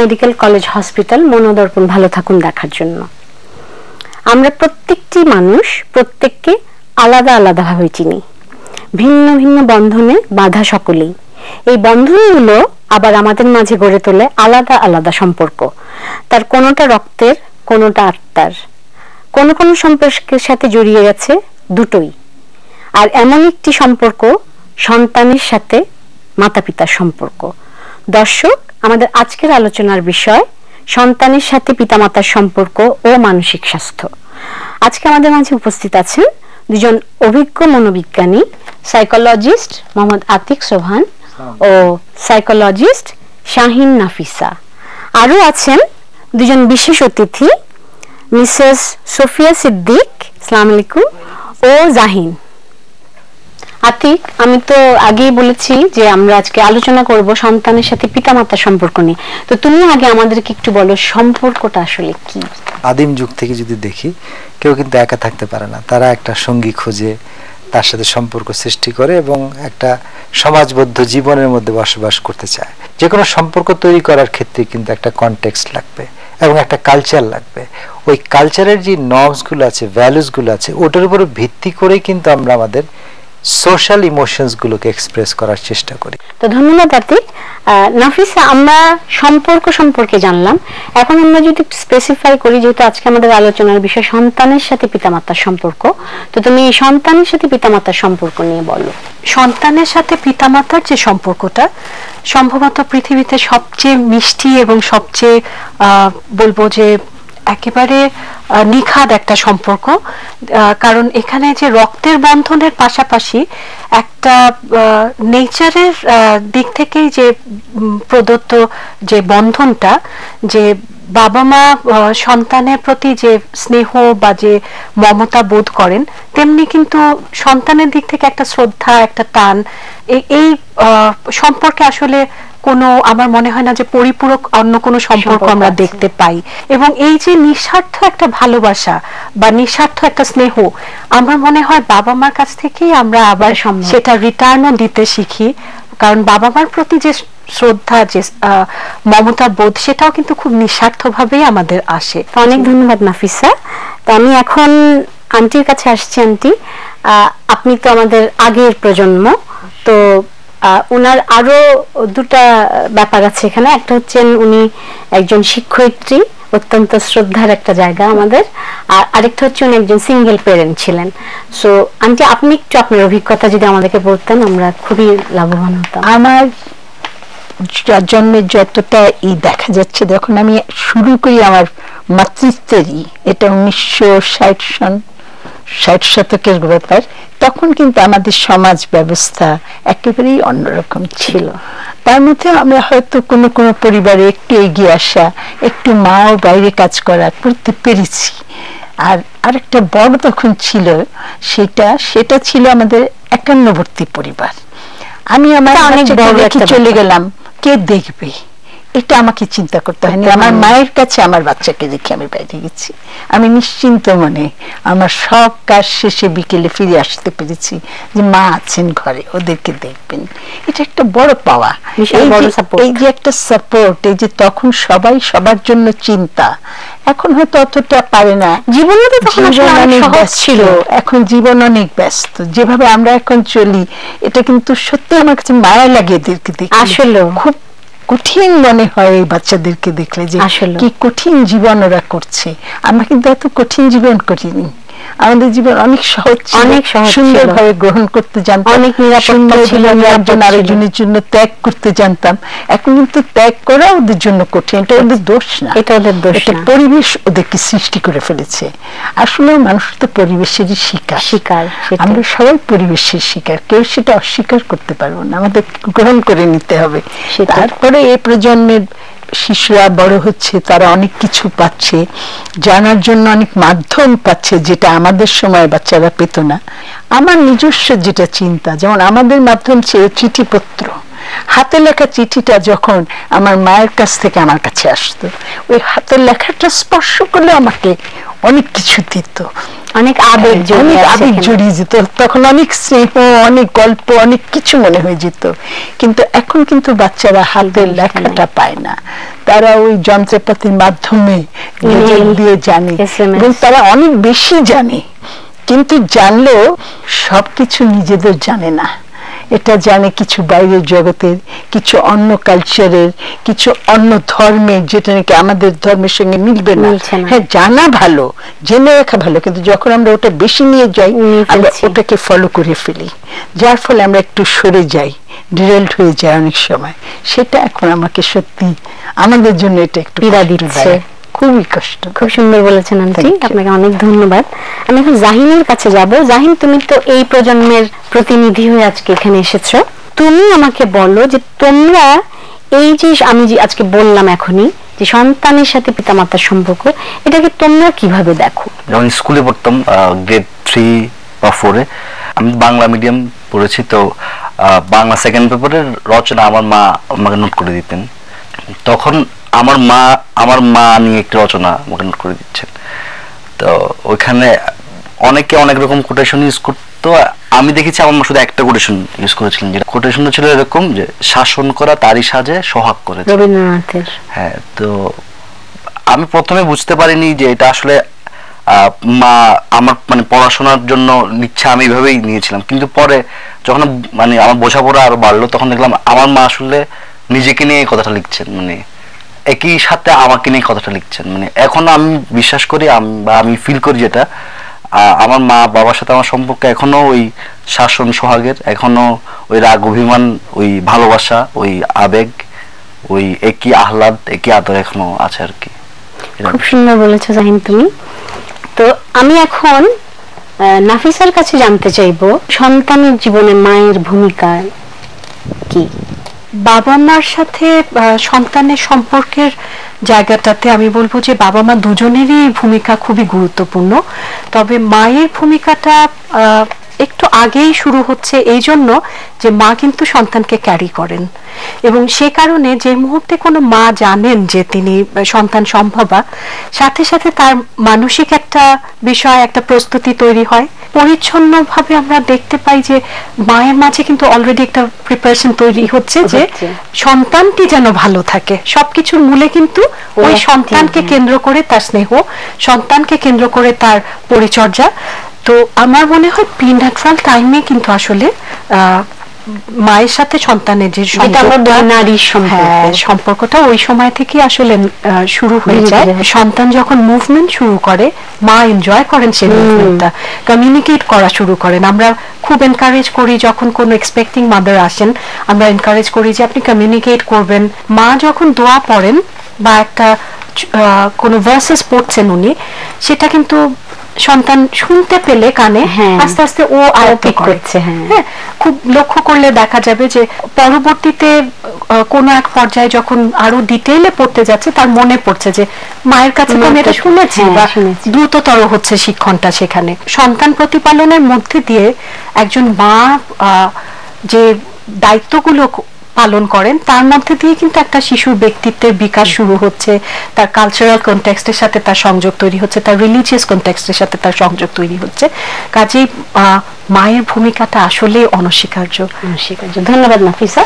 Medical college hospital Manodarpan ভালো থাকুন দেখার জন্য। আমরা প্রত্যেকটি মানুষ প্রত্যেককে আলাদা আলাদাভাবে চিনি, ভিন্ন ভিন্ন বন্ধনে বাঁধা সকলেই। এই বন্ধনগুলো আবার আমাদের মাঝে গড়ে তোলে আলাদা আলাদা সম্পর্ক। তার কোনোটা রক্তের, কোনোটা আত্মার, কোনো কোনো সম্পর্কের সাথে জড়িয়ে গেছে দুটোই। আর এমন একটি সম্পর্ক সন্তানের সাথে মাতা পিতার সম্পর্ক। দর্শক, আমাদের আজকের আলোচনার বিষয় সন্তানের সাথে পিতামাতার সম্পর্ক ও মানসিক স্বাস্থ্য। আজকে আমাদের মাঝে উপস্থিত আছেন দুজন অভিজ্ঞ মনোবিজ্ঞানী, সাইকোলজিস্ট মোহাম্মদ আতিক সোবহান ও সাইকোলজিস্ট শাহিন নাফিসা। আরো আছেন দুজন বিশেষ অতিথি, মিসেস সোফিয়া সিদ্দিক, আসসালামু আলাইকুম, ও জাহিন। আতিক, আমি তো আগেই বলেছি যে আমরা আজকে আলোচনা করব সন্তানের সাথে পিতামাতার সম্পর্ক নিয়ে। তো তুমি আগে আমাদেরকে একটু বলো সম্পর্কটা আসলে কি? আদিম যুগ থেকে যদি দেখি, কেউ কিন্তু একা থাকতে পারে না, তারা একটা সঙ্গী খোঁজে, তার সাথে সম্পর্ক সৃষ্টি করে এবং একটা সমাজবদ্ধ জীবনের মধ্যে বসবাস করতে চায়। যে কোনো সম্পর্ক তৈরি করার ক্ষেত্রে কিন্তু একটা কনটেক্সট লাগবে এবং একটা কালচার লাগবে। ওই কালচারের যে নর্মসগুলো আছে, ভ্যালুসগুলো আছে, ওটার উপরে ভিত্তি করে কিন্তু আমরা আমাদের সোশ্যাল ইমোশনস গুলোকে এক্সপ্রেস করার চেষ্টা করি। তো ধন্যবাদ আতিক। নাফিসা, আমরা সম্পর্ক সম্পর্কে জানলাম, এখন আমরা যদি স্পেসিফাই করি, যেহেতু আজকে আমাদের আলোচনার বিষয় সন্তানের সাথে পিতামাতার সম্পর্ক, তো তুমি সন্তানের সাথে পিতামাতার সম্পর্ক নিয়ে বলো। সন্তানের সাথে পিতামাতার যে সম্পর্কটা সম্ভবত পৃথিবীতে সবচেয়ে মিষ্টি এবং সবচেয়ে বলবো যে একেবারে নিখাদ একটা সম্পর্ক। কারণ এখানে যে রক্তের বন্ধনের পাশাপাশি একটা নেচারের দিক থেকেই যে প্রদত্ত যে বন্ধনটা, যে বাবা মা সন্তানের প্রতি যে স্নেহ বা যে মমতা বোধ করেন, তেমনি কিন্তু সন্তানের দিক থেকে একটা শ্রদ্ধা, একটা টান, এই সম্পর্কে আসলে কোনো, আমার মনে হয় না যে পরিপূরক অন্য কোনো সম্পর্ক আমরা দেখতে পাই। এবং এই যে নিঃস্বার্থ একটা ভালোবাসা বা নিঃস্বার্থ একটা স্নেহ, আমার মনে হয় বাবা মার কাছ থেকেই আমরা আবার সেটা রিটার্নও দিতে শিখি। কারণ বাবা মার প্রতি যে শ্রদ্ধা, যে মমতা বোধ, সেটাও কিন্তু খুব নিঃস্বার্থ ভাবেই আমাদের আসে। অনেক ধন্যবাদ নাফিসা। তো আমি এখন আন্টির কাছে আসছি। আন্টি, আপনি তো আমাদের আগের প্রজন্ম, তো ওনার আরো দুটা ব্যাপার আছে এখানে। একটা হচ্ছেন উনি একজন শিক্ষয়িত্রী, অত্যন্ত শ্রদ্ধার একটা জায়গা আমাদের, আর আরেকটা হচ্ছে উনি একজন সিঙ্গেল প্যারেন্ট ছিলেন। সো আন্টি, আপনি একটু আপনার অভিজ্ঞতা যদি আমাদেরকে বলতেন, আমরা খুবই লাভবান হতাম। আমার জন্মের যতটা দেখা যাচ্ছে, যখন আমি শুরু করি আমার মাতৃত্বেরই, এটা 1960 শতকের ব্যাপার, তখন কিন্তু আমাদের সমাজ ব্যবস্থা একেবারেই অন্যরকম ছিল। তার মধ্যে আমরা হয়তো কোনো কোনো পরিবারে একটু এগিয়ে আসা, একটু মাও বাইরে কাজ করতে পেরেছি। আর আরেকটা বড় তখন ছিল, সেটা ছিল আমাদের একান্নবর্তী পরিবার। আমি আমার অনেক বড় চলে গেলাম, কে দেখবে, এটা আমাকে চিন্তা করতে হয়নি। আমার মায়ের কাছে আমার বাচ্চাকে রেখে আমি বাইরে গেছি, আমি নিশ্চিন্ত মনে আমার সব কাজ শেষে বিকেলে ফিরে আসতে পেরেছি যে মা আছেন ঘরে, ওদেরকে দেখবেন। এটা একটা বড় পাওয়া। এই যে একটা সাপোর্ট, এই যে তখন সবাই সবার জন্য চিন্তা, এখন হয়তো অতটা পারে না। জীবন অনেক ব্যস্ত ছিল, এখন জীবন অনেক ব্যস্ত। যেভাবে আমরা এখন চলি, এটা কিন্তু সত্যি আমার কাছে মায়া লাগে এদেরকে দেখে। আসলে খুব কঠিন মনে হয় এই বাচ্চাদেরকে দেখলে, যে কি কঠিন জীবন ওরা করছে। আমরা কিন্তু এত কঠিন জীবন করিনি, আমাদের জীবন অনেক সহজ, অনেক সুন্দরভাবে গ্রহণ করতে জানতাম, অনেক নিরাপত্তা ছিল, একজন আরেকজনের জন্য ত্যাগ করতে জানতাম। এখন কিন্তু ত্যাগ করা ওদের জন্য কঠিন। এটা ওদের দোষ না, এটা ওদের দোষ না, পরিবেশ ওদেরকে সৃষ্টি করে ফেলেছে। আসলে মানুষ তো পরিবেশেরই শিকার। আমরা সবাই পরিবেশের শিকার, কেউ সেটা অস্বীকার করতে পারবো না, আমাদের গ্রহণ করে নিতে হবে। তারপরে এই প্রজন্মের শিশুরা বড় হচ্ছে, তারা অনেক কিছু পাচ্ছে, জানার জন্য অনেক মাধ্যম পাচ্ছে, যেটা আমাদের সময় বাচ্চারা পেত না। আমার নিজস্ব যেটা চিন্তা, যেমন আমাদের মাধ্যম ছিল চিঠিপত্র, হাতে লেখা চিঠিটা যখন আমার মায়ের কাছ থেকে আমার কাছে আসতো, ওই হাতের লেখাটা স্পর্শ করলে আমাকে অনেক কিছু দিত, অনেক আবেগ জড়িয়ে যেত, তখন অনেক স্নেহ, অনেক গল্প, অনেক কিছু মনে হয়ে যেত। কিন্তু এখন কিন্তু বাচ্চারা হাতের লেখাটা পায় না, তারা ওই যন্ত্রপাতির মাধ্যমে দিয়ে জানে, এবং তারা অনেক বেশি জানে, কিন্তু জানলেও সবকিছু নিজেদের জানে না। এটা জানে কিছু বাইরের জগতের, কিছু অন্য কালচারের, কিছু অন্য ধর্মের, যেটা নাকি আমাদের ধর্মের সঙ্গে মিলবে না। হ্যাঁ, জানা ভালো, জেনে রাখা ভালো, কিন্তু যখন আমরা ওটা বেশি নিয়ে যাই আমরা ওটাকে ফলো করে ফেলি, যার ফলে আমরা একটু সরে যাই, ডিরেল্ট হয়ে যায় অনেক সময়। সেটা এখন আমাকে সত্যি আমাদের জন্য এটা একটু পীড়া দিচ্ছে, খুবই কষ্ট। খুব সুন্দর বলেছেন আন্টি, আপনাকে অনেক ধন্যবাদ। আমি এখন জাহিনের কাছে যাব। জাহিন, তুমি তো এই প্রজন্মের প্রতিনিধি হয়ে আজকে এখানে এসেছো, তুমি আমাকে বলো যে তোমরা এই যে আমি যে আজকে বললাম এখনই যে সন্তানের সাথে পিতামাতার সম্পর্ক, এটাকে তোমরা কিভাবে দেখো? যখন স্কুলে পড়তাম গ্রেড 3 বা 4 আমি বাংলা মিডিয়াম পড়েছি, তো বাংলা সেকেন্ড পেপারের রচনা আমার মা আমাকে নোট করে দিতেন। তখন আমার মা নিয়ে একটি রচনা আমাকে নোট করে দিচ্ছেন, তো ওইখানে অনেকে অনেক রকম কোটেশন ইউজ করতো। আমি দেখেছি আমার মা শুধু একটা কোটেশন ইউজ করেছিলেন, যেটা কোটেশনটা ছিল এরকম যে শাসন করা তারই সাজে সোহাগ করে, রবীন্দ্রনাথের। হ্যাঁ, তো আমি প্রথমে বুঝতে পারিনি যে এটা আসলে মা আমার মানে পড়াশোনার জন্য লিখছে, আমি এইভাবেই নিয়েছিলাম। কিন্তু পরে যখন মানে আমার বোঝাপড়া আরো বাড়লো, তখন দেখলাম আমার মা আসলে নিজেকে নিয়ে কথাটা লিখছেন, মানে একই সাথে আমাকে নিয়ে কথাটা লিখছেন। মানে এখন আমি বিশ্বাস করি বা আমি ফিল করি যেটা আমার মা বাবার সাথে আমার সম্পর্ক এখনো ওই শাসন সোহাগের, এখনো ওই রাগ অভিমান, ওই ভালোবাসা, ওই আবেগ, ওই একই আহ্লাদ, একই আদর এখনো আছে আর কি। খুব সুন্দর বলেছো জাহিন তুমি। তো আমি এখন নাফিসার কাছে জানতে চাইবো, সন্তানের জীবনে মায়ের ভূমিকা কি? বাবা মার সাথে সন্তানের সম্পর্কের জায়গাটাতে আমি বলবো যে বাবা মা দুজনেরই ভূমিকা খুবই গুরুত্বপূর্ণ, তবে মায়ের ভূমিকাটা একটু আগেই শুরু হচ্ছে এই জন্য যে মা কিন্তু সন্তানকে ক্যারি করেন, এবং সে কারণে যে মুহূর্তে কোনো মা জানেন যে তিনি সন্তান সম্ভবা, সাথে সাথে তার মানসিক একটা বিষয়, একটা প্রস্তুতি তৈরি হয়। পরিচ্ছন্নভাবে আমরা দেখতে পাই যে মায়ের মাঝে কিন্তু অলরেডি একটা প্রিপারেশন তৈরি হচ্ছে যে সন্তানটি যেন ভালো থাকে। সবকিছুর মূলে কিন্তু ওই সন্তানকে কেন্দ্র করে তার স্নেহ, সন্তানকে কেন্দ্র করে তার পরিচর্যা। তো আমার মনে হয় প্রিন্যাটাল টাইমে কিন্তু আসলে মায়ের সাথে সন্তানের যে নারীর সম্পর্কটা ওই সময় থেকে আসলে শুরু হয়ে যায়। সন্তান যখন মুভমেন্ট শুরু করে, মা এনজয় করেন সেই মুভমেন্টটা, কমিউনিকেট করা শুরু করেন। আমরা খুব এনকারেজ করি, যখন কোনো এক্সপেক্টিং মাদার আসেন আমরা এনকারেজ করি যে আপনি কমিউনিকেট করবেন। মা যখন দোয়া পড়েন বা একটা কোনো ভার্সেস পড়ছেন উনি, সেটা কিন্তু সন্তান শুনতে পেলে কানে আস্তে আস্তে ও আয়ত্ত করছে। হ্যাঁ, খুব লক্ষ্য করলে দেখা যাবে যে পরবর্তীতে কোন এক পর্যায়ে যখন আরো ডিটেইলে পড়তে যাচ্ছে, তার মনে পড়ছে যে মায়ের কাছে আমি এটা শুনেছি, বা দ্রুততর হচ্ছে শিক্ষণটা সেখানে। সন্তান প্রতিপালনের মধ্যে দিয়ে একজন মা যে দায়িত্বগুলো পালন করেন, তার মধ্যে দিয়ে কিন্তু একটা শিশুর ব্যক্তিত্বের বিকাশ শুরু হচ্ছে, তার কালচারাল কনটেক্সটের সাথে তার সংযোগ তৈরি হচ্ছে, তার রিলিজিয়াস কনটেক্সটের সাথে তার সংযোগ তৈরি হচ্ছে। কাজেই মায়ের ভূমিকাটা আসলে অনস্বীকার্য। ধন্যবাদ নাফিসা।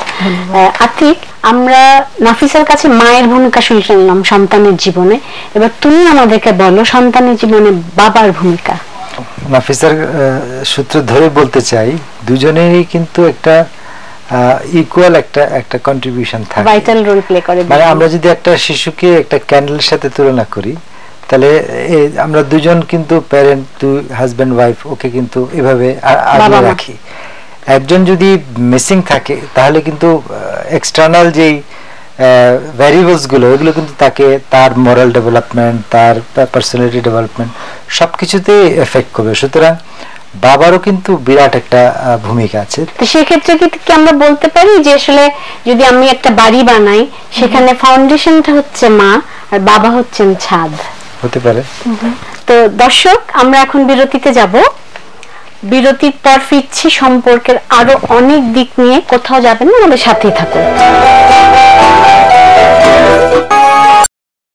আতিক, আমরা নাফিসার কাছে মায়ের ভূমিকা শুনলাম সন্তানের জীবনে, এবার তুমি আমাদেরকে বলো সন্তানের জীবনে বাবার ভূমিকা। নাফিসার সূত্র ধরে বলতে চাই, দুজনেরই কিন্তু একটা ইকুয়াল একটা কন্ট্রিবিউশন থাকে, ভাইটাল রোল প্লে করে। মানে আমরা যদি একটা শিশুকে একটা ক্যান্ডেলের সাথে তুলনা করি, তাহলে আমরা দুজন কিন্তু প্যারেন্ট, দুই হাজব্যান্ড ওয়াইফ, ওকে কিন্তু এভাবে আগলে রাখি। একজন যদি মিসিং থাকে তাহলে কিন্তু এক্সটার্নাল যেই ভ্যারিয়েবলস গুলো, ওইগুলো কিন্তু তাকে তার মোরাল ডেভেলপমেন্ট, তার পার্সোনালিটি ডেভেলপমেন্ট সবকিছুতেই এফেক্ট করবে। সুতরাং বাবারও কিন্তু বিরাট একটা ভূমিকা আছে। তো সেক্ষেত্রে কি আমরা বলতে পারি যে আসলে যদি আমি একটা বাড়ি বানাই, সেখানে ফাউন্ডেশনটা হচ্ছে মা আর বাবা হচ্ছেন ছাদ? হতে পারে। তো দর্শক, আমরা এখন বিরতিতে যাব। বিরতির পর ফিরছি সম্পর্কের আরো অনেক দিক নিয়ে। কোথাও যাবেন না, আমাদের সাথেই থাকুন।